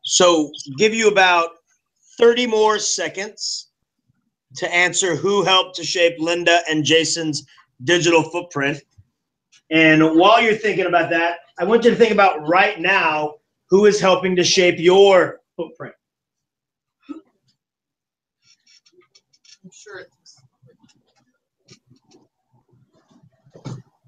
So give you about 30 more seconds to answer who helped to shape Linda and Jason's digital footprint. And while you're thinking about that, I want you to think about right now who is helping to shape your footprint. I'm sure it's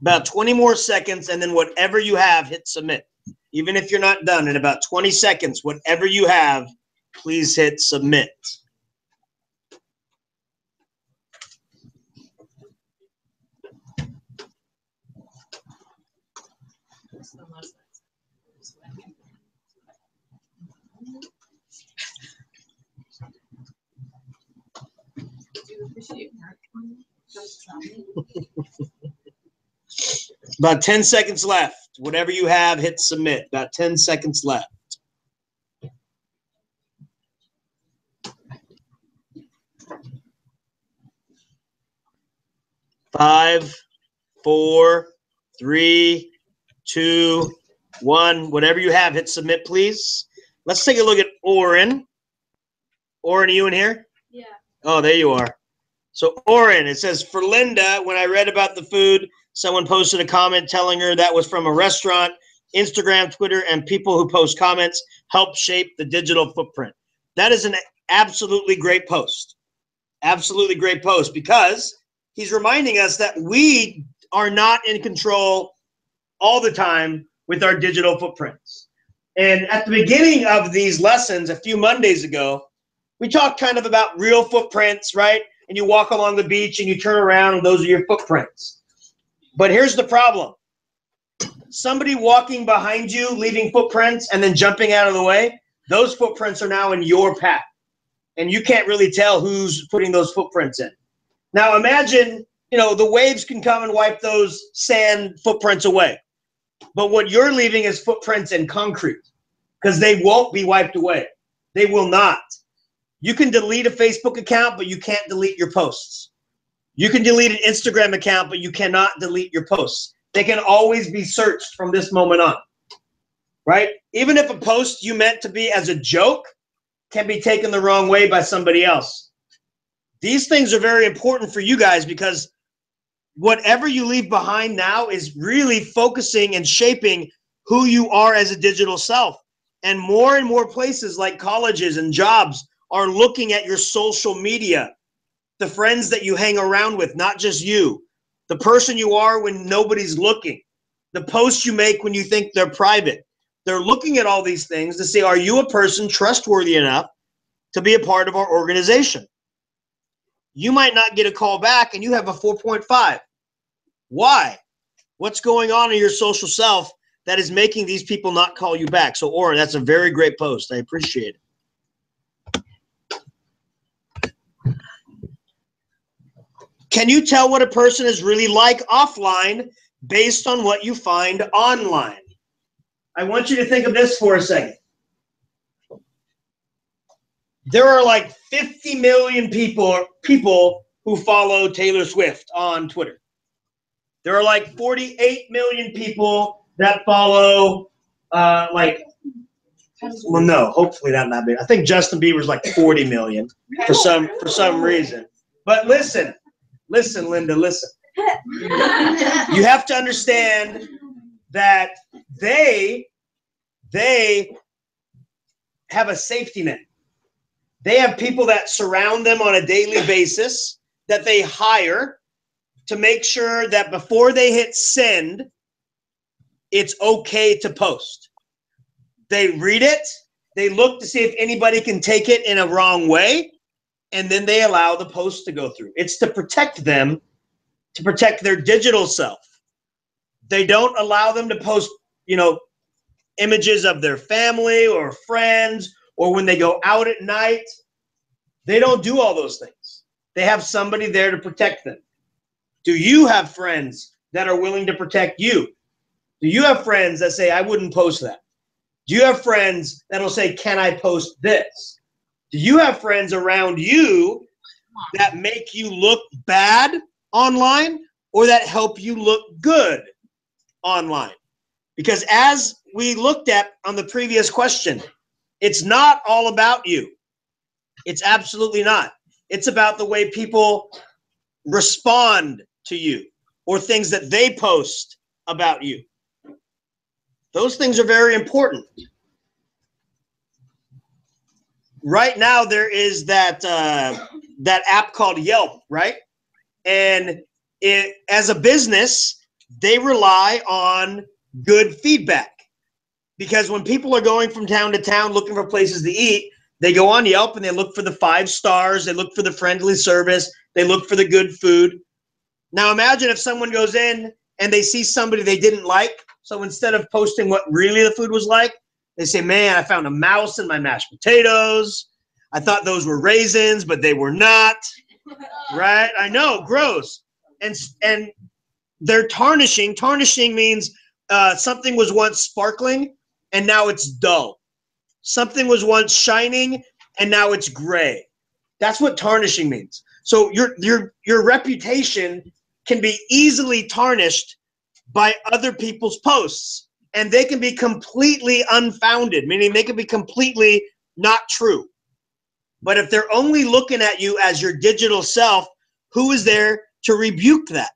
about 20 more seconds, and then whatever you have, hit submit. Even if you're not done, in about 20 seconds, whatever you have, please hit submit. About 10 seconds left. Whatever you have, hit submit. About 10 seconds left. 5, 4, 3, 2, 1. Whatever you have, hit submit, please. Let's take a look at Oren. Oren, are you in here? Yeah. Oh, there you are. So, Oren, it says, for Linda, when I read about the food, someone posted a comment telling her that was from a restaurant. Instagram, Twitter, and people who post comments help shape the digital footprint. That is an absolutely great post. Absolutely great post, because he's reminding us that we are not in control all the time with our digital footprints. And at the beginning of these lessons, a few Mondays ago, we talked kind of about real footprints, right? And you walk along the beach and you turn around and those are your footprints. But here's the problem. Somebody walking behind you, leaving footprints and then jumping out of the way, those footprints are now in your path. And you can't really tell who's putting those footprints in. Now imagine, the waves can come and wipe those sand footprints away. But what you're leaving is footprints in concrete, because they won't be wiped away. They will not. You can delete a Facebook account, but you can't delete your posts. You can delete an Instagram account, but you cannot delete your posts. They can always be searched from this moment on, right? Even if a post you meant to be as a joke can be taken the wrong way by somebody else. These things are very important for you guys, because whatever you leave behind now is really focusing and shaping who you are as a digital self. And more places like colleges and jobs are looking at your social media, the friends that you hang around with, not just you, the person you are when nobody's looking, the posts you make when you think they're private. They're looking at all these things to say, are you a person trustworthy enough to be a part of our organization? You might not get a call back and you have a 4.5. Why? What's going on in your social self that is making these people not call you back? So, Oren, that's a very great post. I appreciate it. Can you tell what a person is really like offline based on what you find online? I want you to think of this for a second. There are like 50 million people who follow Taylor Swift on Twitter. There are like 48 million people that follow, no, hopefully not that big. I think Justin Bieber's like 40 million for some reason. But listen, Linda, listen. You have to understand that they have a safety net. They have people that surround them on a daily basis that they hire to make sure that before they hit send, it's okay to post. They read it. They look to see if anybody can take it in a wrong way. And then they allow the post to go through. It's to protect them, to protect their digital self. They don't allow them to post, images of their family or friends, or when they go out at night. They don't do all those things. They have somebody there to protect them. Do you have friends that are willing to protect you? Do you have friends that say, I wouldn't post that? Do you have friends that'll say, can I post this? Do you have friends around you that make you look bad online, or that help you look good online? Because as we looked at on the previous question, it's not all about you. It's absolutely not. It's about the way people respond to you or things that they post about you. Those things are very important. Right now, there is that app called Yelp, right? And as a business, they rely on good feedback, because when people are going from town to town looking for places to eat, they go on Yelp and they look for the 5 stars, they look for the friendly service, they look for the good food. Now imagine if someone goes in and they see somebody they didn't like. So instead of posting what really the food was like, they say, man, I found a mouse in my mashed potatoes. I thought those were raisins, but they were not. Right? I know, gross. And they're tarnishing. Tarnishing means something was once sparkling and now it's dull. Something was once shining and now it's gray. That's what tarnishing means. So your reputation can be easily tarnished by other people's posts, and they can be completely unfounded, meaning they can be completely not true. But if they're only looking at you as your digital self, who is there to rebuke that?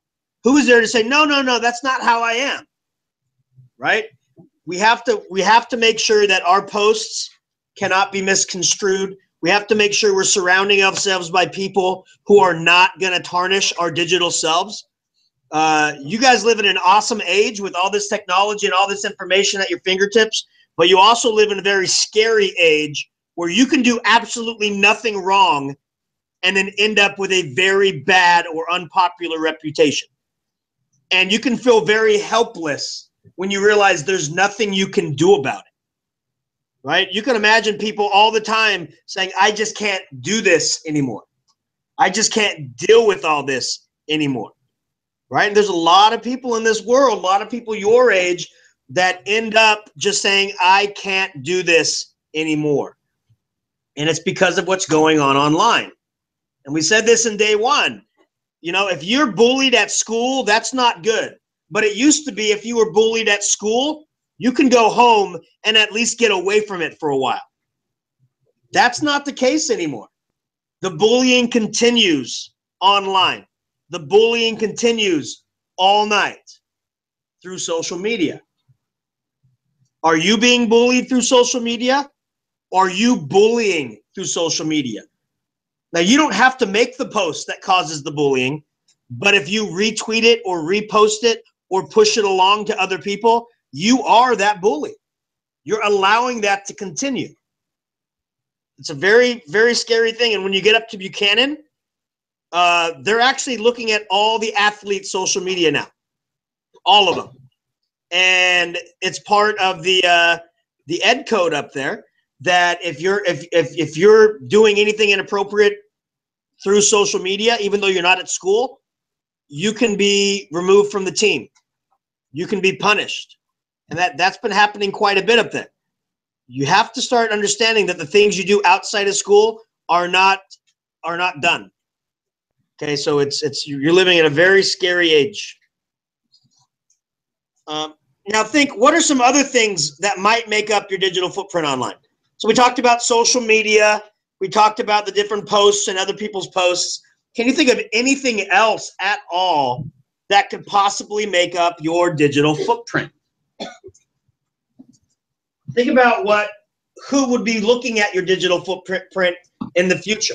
Who is there to say, no, that's not how I am, right? We have to make sure that our posts cannot be misconstrued. We have to make sure we're surrounding ourselves by people who are not going to tarnish our digital selves. You guys live in an awesome age with all this technology and all this information at your fingertips, but you also live in a very scary age where you can do absolutely nothing wrong and then end up with a very bad or unpopular reputation. And you can feel very helpless when you realize there's nothing you can do about it. Right? You can imagine people all the time saying, I just can't do this anymore. I just can't deal with all this anymore. Right? And there's a lot of people in this world, a lot of people your age that end up just saying, I can't do this anymore. And it's because of what's going on online. And we said this in day one. You know, if you're bullied at school, that's not good. But it used to be if you were bullied at school, you can go home and at least get away from it for a while. That's not the case anymore. The bullying continues online. The bullying continues all night through social media. Are you being bullied through social media? Are you bullying through social media? Now, you don't have to make the post that causes the bullying, but if you retweet it or repost it or push it along to other people, you are that bully. You're allowing that to continue. It's a very, very scary thing. And when you get up to Buchanan, they're actually looking at all the athletes' social media now, all of them. And it's part of the ed code up there that if you're doing anything inappropriate through social media, even though you're not at school, you can be removed from the team. You can be punished. And that's been happening quite a bit up there. You have to start understanding that the things you do outside of school are not done. Okay, so you're living in a very scary age. Now think, what are some other things that might make up your digital footprint online? So we talked about social media. We talked about the different posts and other people's posts. Can you think of anything else at all that could possibly make up your digital footprint? Think about who would be looking at your digital footprint in the future.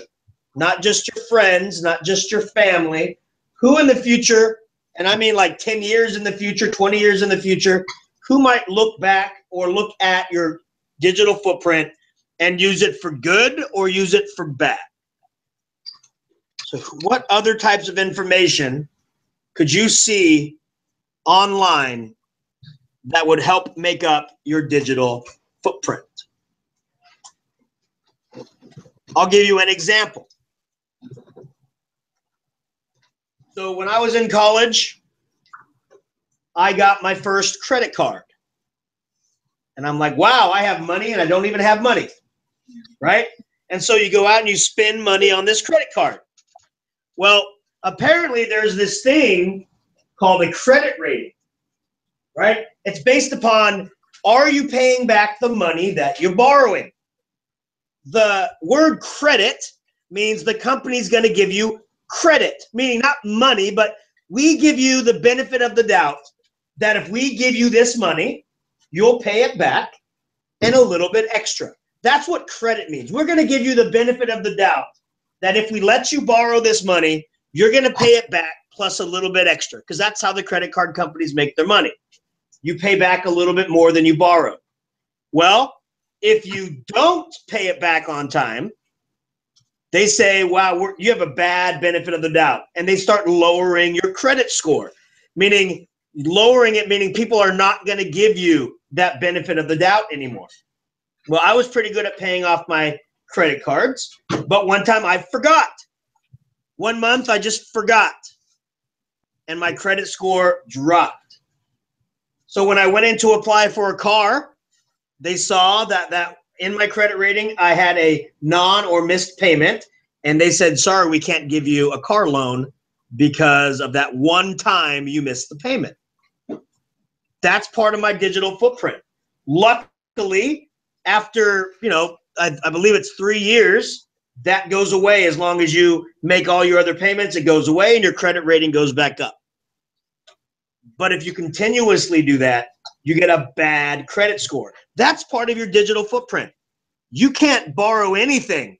Not just your friends, not just your family. Who in the future, and I mean like 10 years in the future, 20 years in the future, who might look back or look at your digital footprint and use it for good or use it for bad? So what other types of information could you see online that would help make up your digital footprint? I'll give you an example. So when I was in college, I got my first credit card. And I'm like, wow, I have money and I don't even have money, right? And so you go out and you spend money on this credit card. Well, apparently there's this thing called a credit rating, right? It's based upon, are you paying back the money that you're borrowing? The word credit means the company's going to give you credit, meaning not money, but we give you the benefit of the doubt that if we give you this money, you'll pay it back and a little bit extra. That's what credit means. We're going to give you the benefit of the doubt that if we let you borrow this money, you're going to pay it back plus a little bit extra, because that's how the credit card companies make their money. You pay back a little bit more than you borrowed. Well, if you don't pay it back on time, they say, wow, you have a bad benefit of the doubt. And they start lowering your credit score, meaning lowering it, meaning people are not going to give you that benefit of the doubt anymore. Well, I was pretty good at paying off my credit cards, but one time I forgot. 1 month I just forgot, and my credit score dropped. So when I went in to apply for a car, they saw that in my credit rating I had a non or missed payment, and they said, sorry, we can't give you a car loan because of that one time you missed the payment. That's part of my digital footprint. Luckily, after, I believe it's 3 years, that goes away. As long as you make all your other payments, it goes away and your credit rating goes back up. But if you continuously do that, you get a bad credit score. That's part of your digital footprint. You can't borrow anything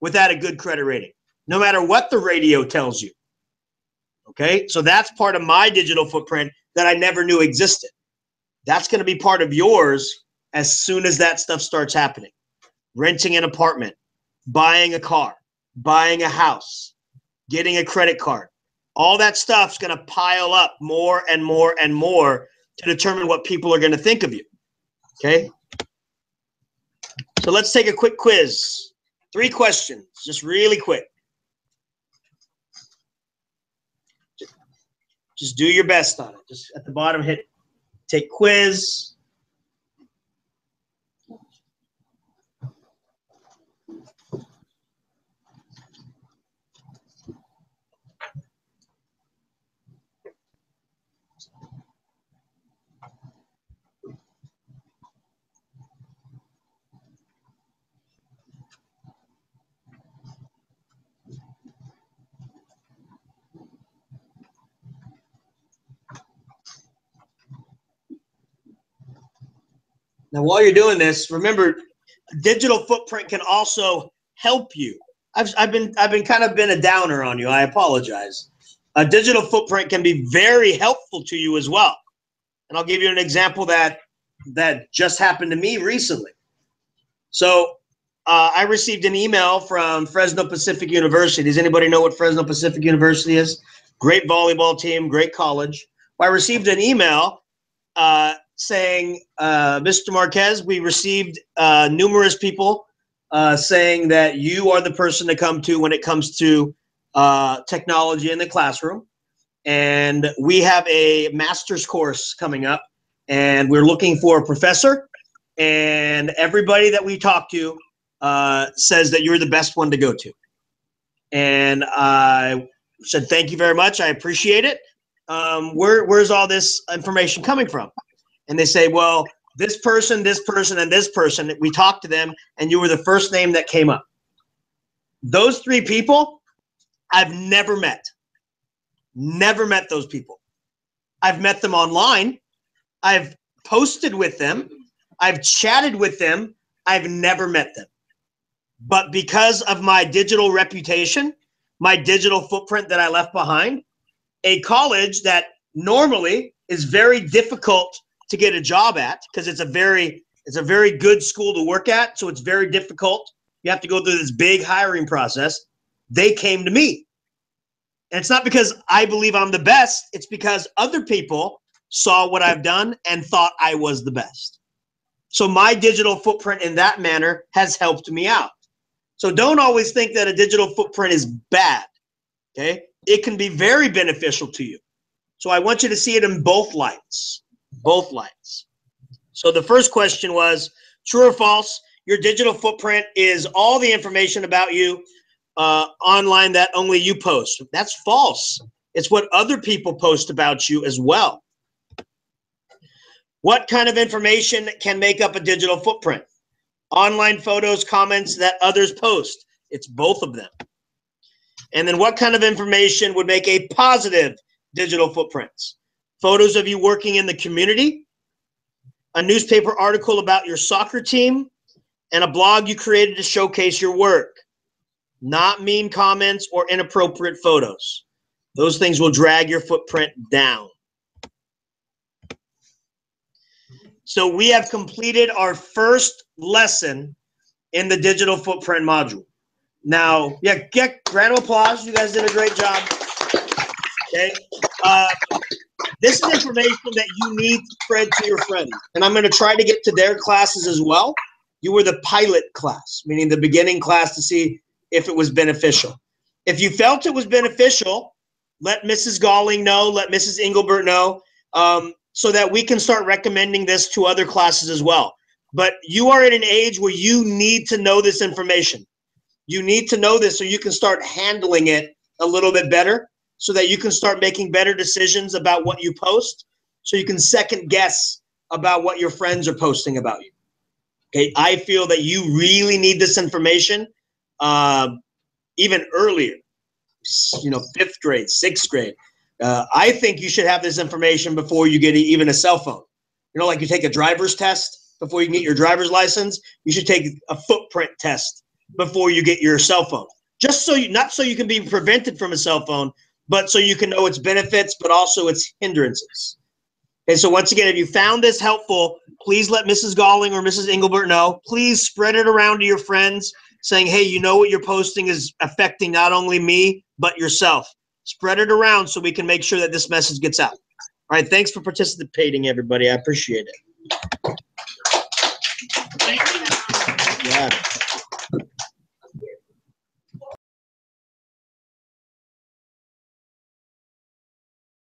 without a good credit rating, no matter what the radio tells you. Okay, so that's part of my digital footprint that I never knew existed. That's going to be part of yours as soon as that stuff starts happening. Renting an apartment, buying a car, buying a house, getting a credit card. All that stuff's going to pile up more and more and more to determine what people are going to think of you. Okay? So let's take a quick quiz. 3 questions, just really quick. Just do your best on it. Just at the bottom, hit take quiz. Now, while you're doing this, remember, digital footprint can also help you. I've been kind of been a downer on you. I apologize. A digital footprint can be very helpful to you as well. And I'll give you an example that just happened to me recently. So I received an email from Fresno Pacific University. Does anybody know what Fresno Pacific University is? Great volleyball team, great college. Well, I received an email saying, Mr. Marquez, we received numerous people saying that you are the person to come to when it comes to technology in the classroom. And we have a master's course coming up, and we're looking for a professor. And everybody that we talk to says that you're the best one to go to. And I said, thank you very much. I appreciate it. Where's all this information coming from? And they say, well, this person, and this person, we talked to them, and you were the first name that came up. Those 3 people, I've never met. Never met those people. I've met them online. I've posted with them. I've chatted with them. I've never met them. But because of my digital reputation, my digital footprint that I left behind, a college that normally is very difficult to get a job at, because it's a very good school to work at, so it's very difficult. You have to go through this big hiring process. They came to me. And it's not because I believe I'm the best. It's because other people saw what I've done and thought I was the best. So my digital footprint in that manner has helped me out. So don't always think that a digital footprint is bad, okay? It can be very beneficial to you. So I want you to see it in both lights. Both lights. So the first question was, true or false, your digital footprint is all the information about you online that only you post. That's false. It's what other people post about you as well. What kind of information can make up a digital footprint? Online photos, comments that others post. It's both of them. And then what kind of information would make a positive digital footprint? Photos of you working in the community, a newspaper article about your soccer team, and a blog you created to showcase your work. Not mean comments or inappropriate photos. Those things will drag your footprint down. So we have completed our first lesson in the digital footprint module. Now, yeah, get round of applause. You guys did a great job. Okay. This is information that you need to spread to your friends. And I'm going to try to get to their classes as well. You were the pilot class, meaning the beginning class, to see if it was beneficial. If you felt it was beneficial, let Mrs. Galling know, let Mrs. Engelbert know, so that we can start recommending this to other classes as well. But you are at an age where you need to know this information. You need to know this so you can start handling it a little bit better, so that you can start making better decisions about what you post, so you can second guess about what your friends are posting about you. Okay, I feel that you really need this information even earlier, 5th grade, 6th grade. I think you should have this information before you get even a cell phone. Like you take a driver's test before you can get your driver's license, you should take a footprint test before you get your cell phone. Just so not so you can be prevented from a cell phone, but so you can know its benefits, but also its hindrances. And so once again, if you found this helpful, please let Mrs. Galling or Mrs. Engelbert know. Please spread it around to your friends, saying, hey, what you're posting is affecting not only me, but yourself. Spread it around so we can make sure that this message gets out. All right, thanks for participating, everybody. I appreciate it. Thank you.